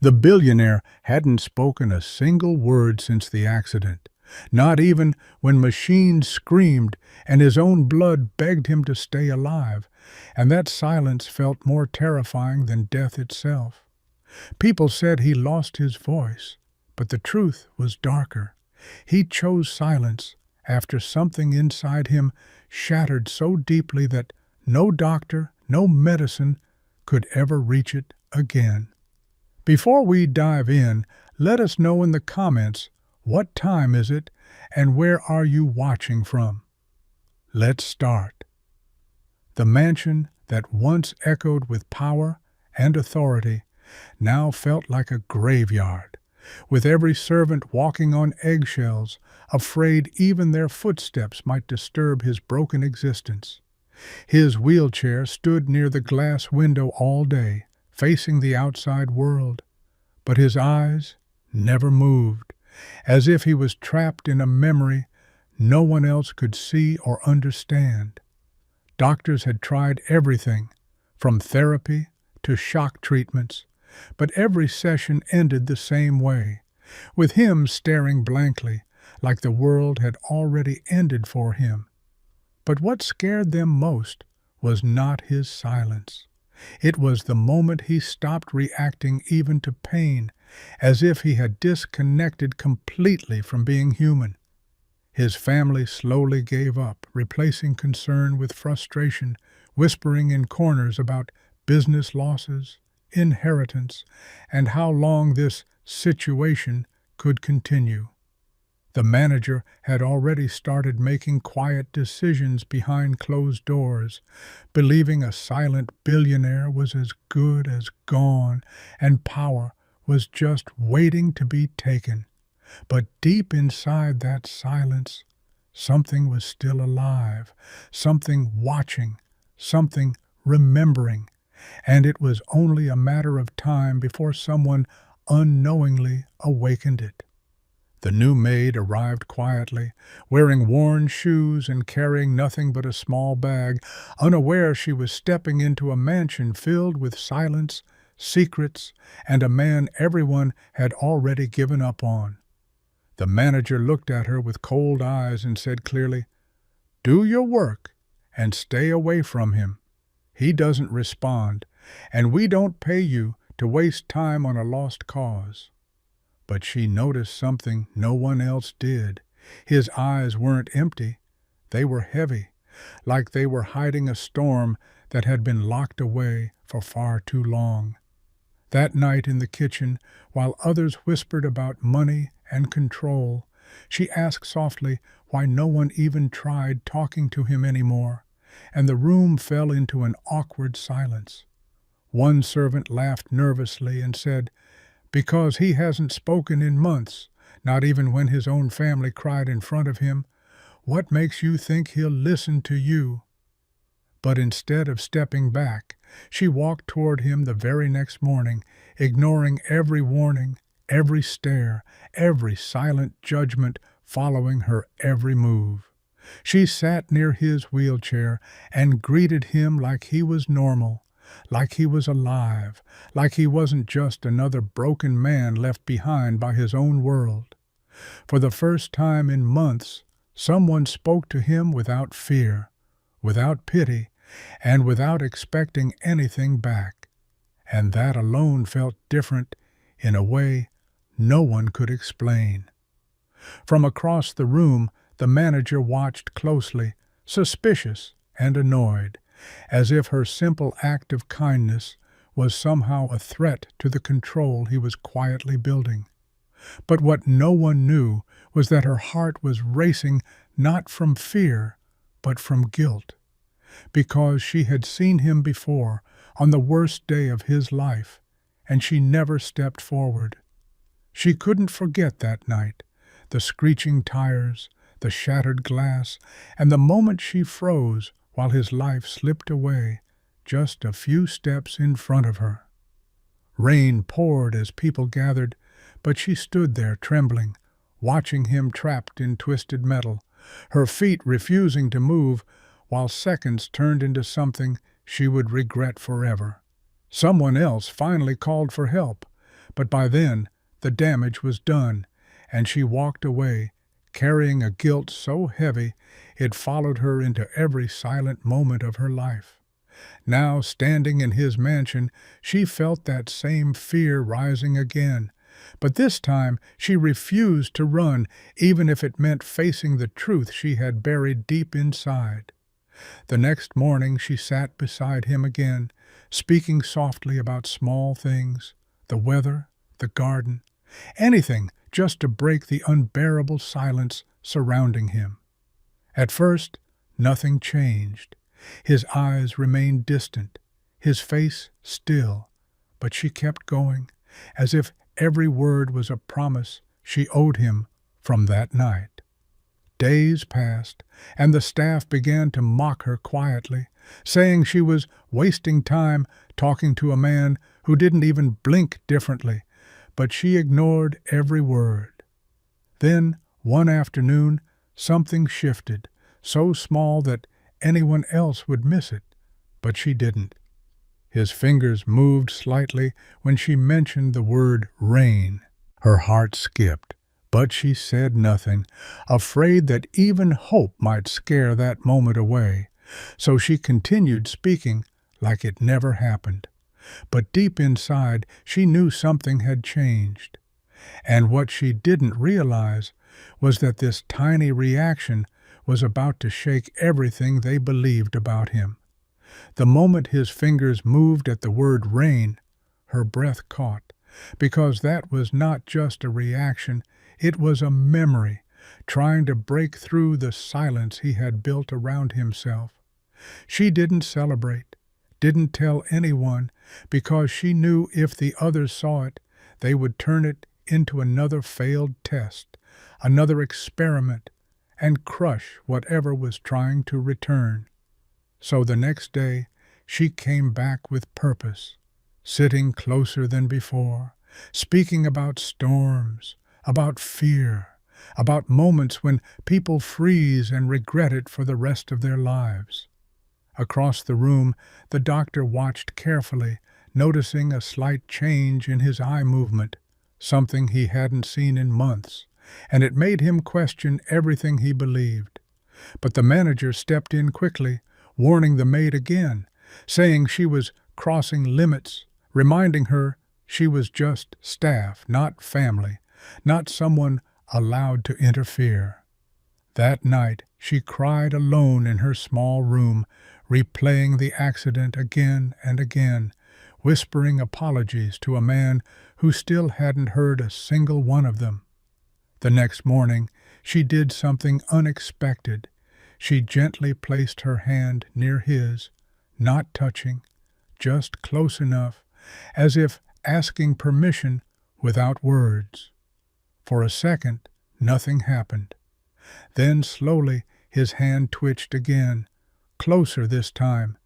The billionaire hadn't spoken a single word since the accident, not even when machines screamed and his own blood begged him to stay alive, and that silence felt more terrifying than death itself. People said he lost his voice, but the truth was darker. He chose silence after something inside him shattered so deeply that no doctor, no medicine could ever reach it again. Before we dive in, let us know in the comments, what time is it and where are you watching from? Let's start. The mansion that once echoed with power and authority now felt like a graveyard, with every servant walking on eggshells, afraid even their footsteps might disturb his broken existence. His wheelchair stood near the glass window all day, facing the outside world, but his eyes never moved, as if he was trapped in a memory no one else could see or understand. Doctors had tried everything, from therapy to shock treatments, but every session ended the same way, with him staring blankly, like the world had already ended for him. But what scared them most was not his silence. It was the moment he stopped reacting even to pain, as if he had disconnected completely from being human. His family slowly gave up, replacing concern with frustration, whispering in corners about business losses, inheritance, and how long this situation could continue. The manager had already started making quiet decisions behind closed doors, believing a silent billionaire was as good as gone and power was just waiting to be taken. But deep inside that silence, something was still alive, something watching, something remembering, and it was only a matter of time before someone unknowingly awakened it. The new maid arrived quietly, wearing worn shoes and carrying nothing but a small bag, unaware she was stepping into a mansion filled with silence, secrets, and a man everyone had already given up on. The manager looked at her with cold eyes and said clearly, "Do your work and stay away from him. He doesn't respond, and we don't pay you to waste time on a lost cause." But she noticed something no one else did. His eyes weren't empty. They were heavy, like they were hiding a storm that had been locked away for far too long. That night in the kitchen, while others whispered about money and control, she asked softly why no one even tried talking to him anymore, and the room fell into an awkward silence. One servant laughed nervously and said, "Because he hasn't spoken in months, not even when his own family cried in front of him. What makes you think he'll listen to you?" But instead of stepping back, she walked toward him the very next morning, ignoring every warning, every stare, every silent judgment following her every move. She sat near his wheelchair and greeted him like he was normal, like he was alive, like he wasn't just another broken man left behind by his own world. For the first time in months, someone spoke to him without fear, without pity, and without expecting anything back. And that alone felt different in a way no one could explain. From across the room, the manager watched closely, suspicious and annoyed, as if her simple act of kindness was somehow a threat to the control he was quietly building. But what no one knew was that her heart was racing not from fear, but from guilt, because she had seen him before on the worst day of his life, and she never stepped forward. She couldn't forget that night, the screeching tires, the shattered glass, and the moment she froze while his life slipped away just a few steps in front of her. Rain poured as people gathered, but she stood there trembling, watching him trapped in twisted metal, her feet refusing to move, while seconds turned into something she would regret forever. Someone else finally called for help, But by then, the damage was done, and she walked away, carrying a guilt so heavy it followed her into every silent moment of her life. Now, standing in his mansion, she felt that same fear rising again. But this time she refused to run, even if it meant facing the truth she had buried deep inside. The next morning she sat beside him again, speaking softly about small things, the weather, the garden, anything just to break the unbearable silence surrounding him. At first, nothing changed. His eyes remained distant, his face still, but she kept going, as if every word was a promise she owed him from that night. Days passed, and the staff began to mock her quietly, saying she was wasting time talking to a man who didn't even blink differently, but she ignored every word. Then, one afternoon, something shifted, so small that anyone else would miss it, but she didn't. His fingers moved slightly when she mentioned the word rain. Her heart skipped, but she said nothing, afraid that even hope might scare that moment away. So she continued speaking like it never happened. But deep inside, she knew something had changed. And what she didn't realize was that this tiny reaction was about to shake everything they believed about him. The moment his fingers moved at the word rain, her breath caught, because that was not just a reaction, it was a memory, trying to break through the silence he had built around himself. She didn't celebrate, didn't tell anyone, because she knew if the others saw it, they would turn it into another failed test, another experiment, and crush whatever was trying to return. So the next day, she came back with purpose, sitting closer than before, speaking about storms, about fear, about moments when people freeze and regret it for the rest of their lives. Across the room, the doctor watched carefully, noticing a slight change in his eye movement, something he hadn't seen in months, and it made him question everything he believed. But the manager stepped in quickly, warning the maid again, saying she was crossing limits, reminding her she was just staff, not family, not someone allowed to interfere. That night she cried alone in her small room, replaying the accident again and again, whispering apologies to a man who still hadn't heard a single one of them. The next morning she did something unexpected. She gently placed her hand near his, not touching, just close enough, as if asking permission without words. For a second, nothing happened. Then slowly his hand twitched again, closer this time,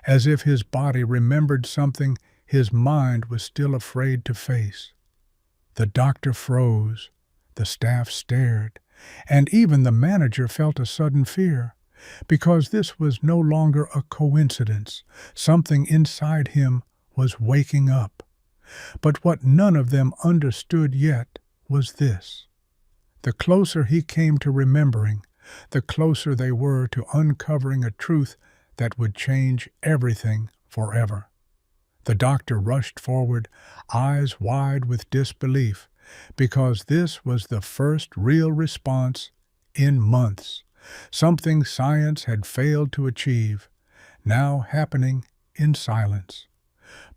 as if his body remembered something his mind was still afraid to face. The doctor froze, the staff stared, and even the manager felt a sudden fear, because this was no longer a coincidence. Something inside him was waking up. But what none of them understood yet was this. The closer he came to remembering, the closer they were to uncovering a truth that would change everything forever. The doctor rushed forward, eyes wide with disbelief, because this was the first real response in months, something science had failed to achieve, now happening in silence.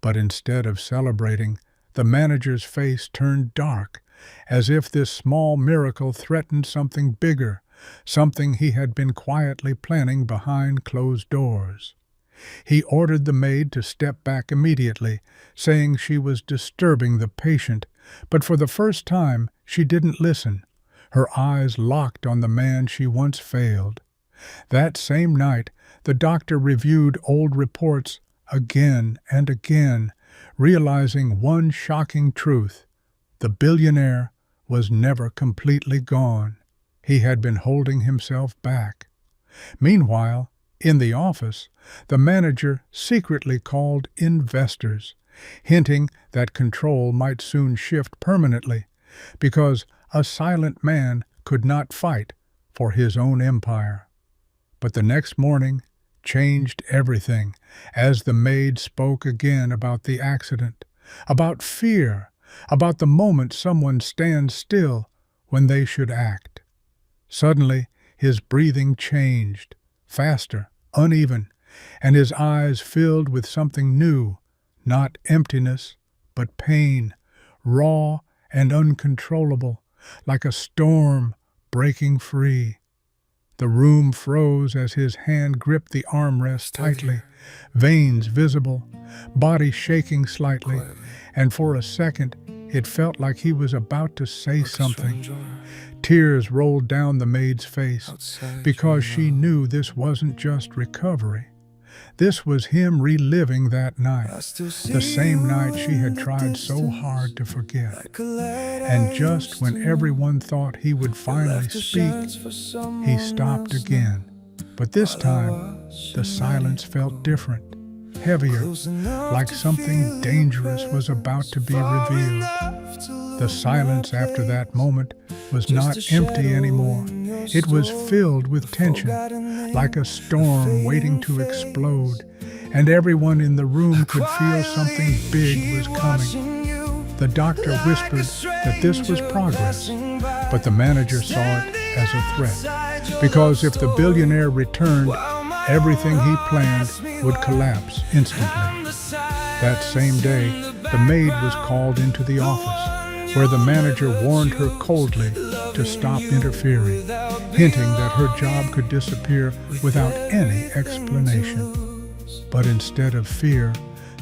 But instead of celebrating, the manager's face turned dark, as if this small miracle threatened something bigger, something he had been quietly planning behind closed doors. He ordered the maid to step back immediately, saying she was disturbing the patient, but for the first time she didn't listen, her eyes locked on the man she once failed. That same night, the doctor reviewed old reports again and again, realizing one shocking truth. The billionaire was never completely gone. He had been holding himself back. Meanwhile, in the office, the manager secretly called investors, hinting that control might soon shift permanently, because a silent man could not fight for his own empire. But the next morning changed everything as the maid spoke again about the accident, about fear, about the moment someone stands still when they should act. Suddenly, his breathing changed, faster, uneven, and his eyes filled with something new, not emptiness, but pain, raw and uncontrollable, like a storm breaking free. The room froze as his hand gripped the armrest tightly, veins visible, body shaking slightly, and for a second it felt like he was about to say something. Tears rolled down the maid's face because she knew this wasn't just recovery. This was him reliving that night, the same night she had tried so hard to forget. And just when everyone thought he would finally speak, he stopped again. But this time, the silence felt different, heavier, like something dangerous was about to be revealed. The silence after that moment was not empty anymore. It was filled with tension, like a storm waiting to explode, and everyone in the room could feel something big was coming. The doctor whispered that this was progress, but the manager saw it as a threat, because if the billionaire returned, everything he planned would collapse instantly. That same day, the maid was called into the office, where the manager warned her coldly to stop interfering, hinting that her job could disappear without any explanation. But instead of fear,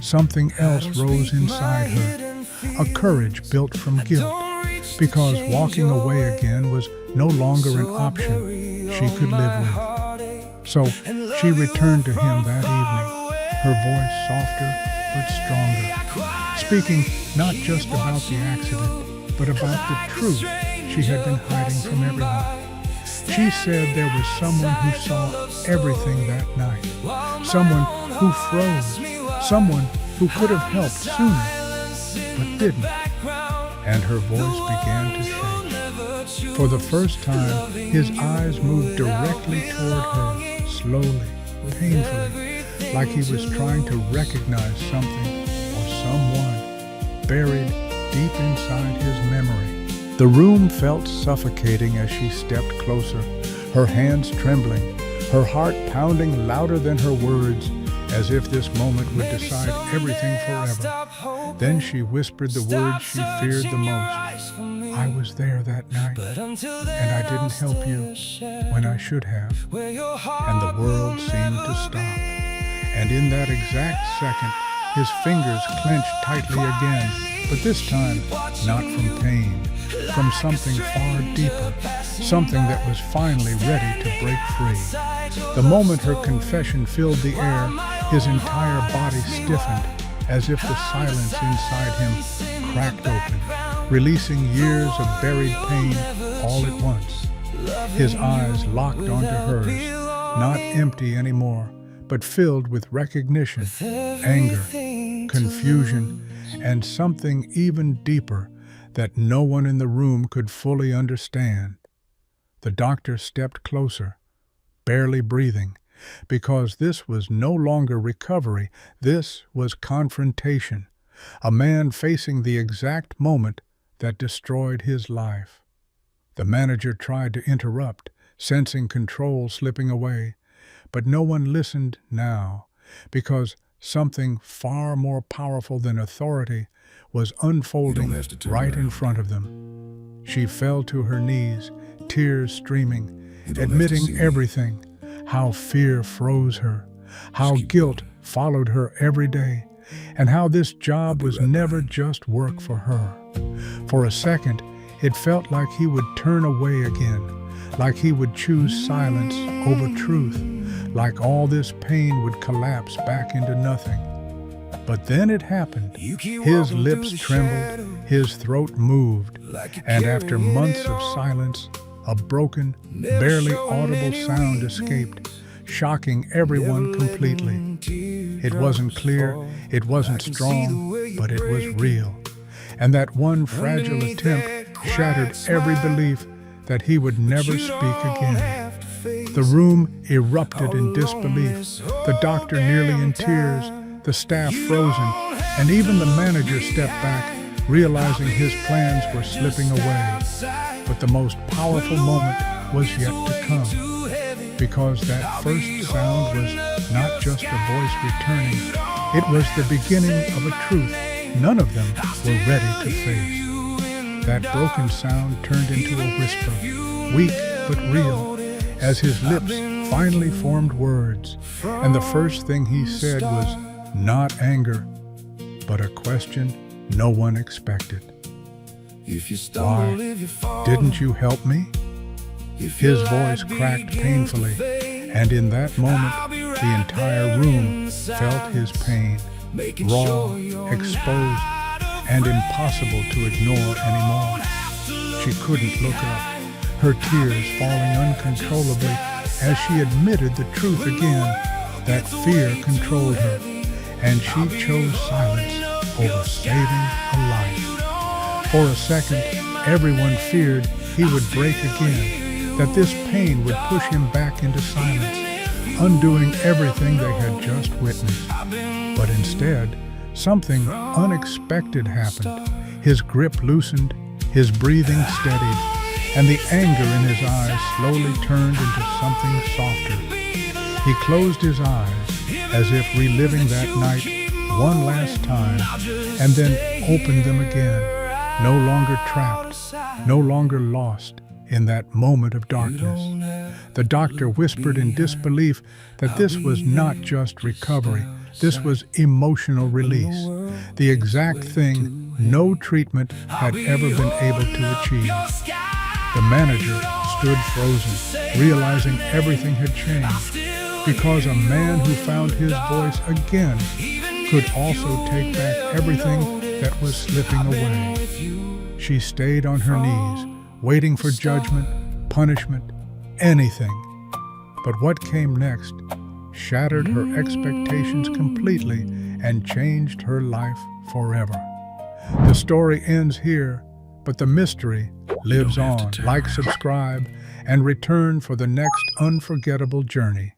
something else rose inside her, a courage built from guilt, because walking away again was no longer an option she could live with. So she returned to him that evening, her voice softer but stronger, speaking not just about the accident, but about the truth she had been hiding from everyone. She said there was someone who saw everything that night, someone who froze, someone who could have helped sooner, but didn't. And her voice began to shake. For the first time, his eyes moved directly toward her, slowly, painfully, like he was trying to recognize something or someone buried deep inside his memory. The room felt suffocating as she stepped closer, her hands trembling, her heart pounding louder than her words, as if this moment would decide everything forever. Then she whispered the words she feared the most. I was there that night, and I didn't help you when I should have. And the world seemed to stop. And in that exact second, his fingers clenched tightly again, but this time not from pain, from something far deeper, something that was finally ready to break free. The moment her confession filled the air, his entire body stiffened, as if the silence inside him cracked open, releasing years of buried pain all at once. His eyes locked onto hers, not empty anymore, but filled with recognition, anger, confusion, and something even deeper that no one in the room could fully understand. The doctor stepped closer, barely breathing, because this was no longer recovery, this was confrontation, a man facing the exact moment that destroyed his life. The manager tried to interrupt, sensing control slipping away, but no one listened now, because something far more powerful than authority was unfolding right in front of them. She fell to her knees, tears streaming, admitting everything, how fear froze her, how guilt followed her every day, and how this job was never just work for her. For a second, it felt like he would turn away again, like he would choose silence over truth, like all this pain would collapse back into nothing. But then it happened. His lips trembled, his throat moved, and after months of silence, a broken, barely audible sound escaped, shocking everyone completely. It wasn't clear, it wasn't strong, but it was real. And that one fragile attempt shattered every belief that he would never speak again. The room erupted in disbelief, the doctor nearly in tears, the staff frozen, and even the manager stepped back, realizing his plans were slipping away. But the most powerful moment was yet to come, because that first sound was not just a voice returning, it was the beginning of a truth none of them were ready to face. That broken sound turned into a whisper, weak but real, as his lips finally formed words, and the first thing he said was not anger, but a question no one expected. Why didn't you help me? His voice cracked painfully, and in that moment, the entire room felt his pain, raw, exposed, and impossible to ignore anymore. She couldn't look up, her tears falling uncontrollably as she admitted the truth again. That fear controlled her, and she chose silence over saving a life. For a second, everyone feared he would break again, that this pain would push him back into silence, undoing everything they had just witnessed. But instead, something unexpected happened. His grip loosened, his breathing steadied, and the anger in his eyes slowly turned into something softer. He closed his eyes, as if reliving that night one last time, and then opened them again, no longer trapped, no longer lost in that moment of darkness. The doctor whispered in disbelief that this was not just recovery, this was emotional release, the exact thing no treatment had ever been able to achieve. The manager stood frozen, realizing everything had changed, because a man who found his voice again could also take back everything that was slipping away. She stayed on her knees, waiting for judgment, punishment, anything. But what came next shattered her expectations completely and changed her life forever. The story ends here, but the mystery lives on. Like, subscribe, and return for the next unforgettable journey.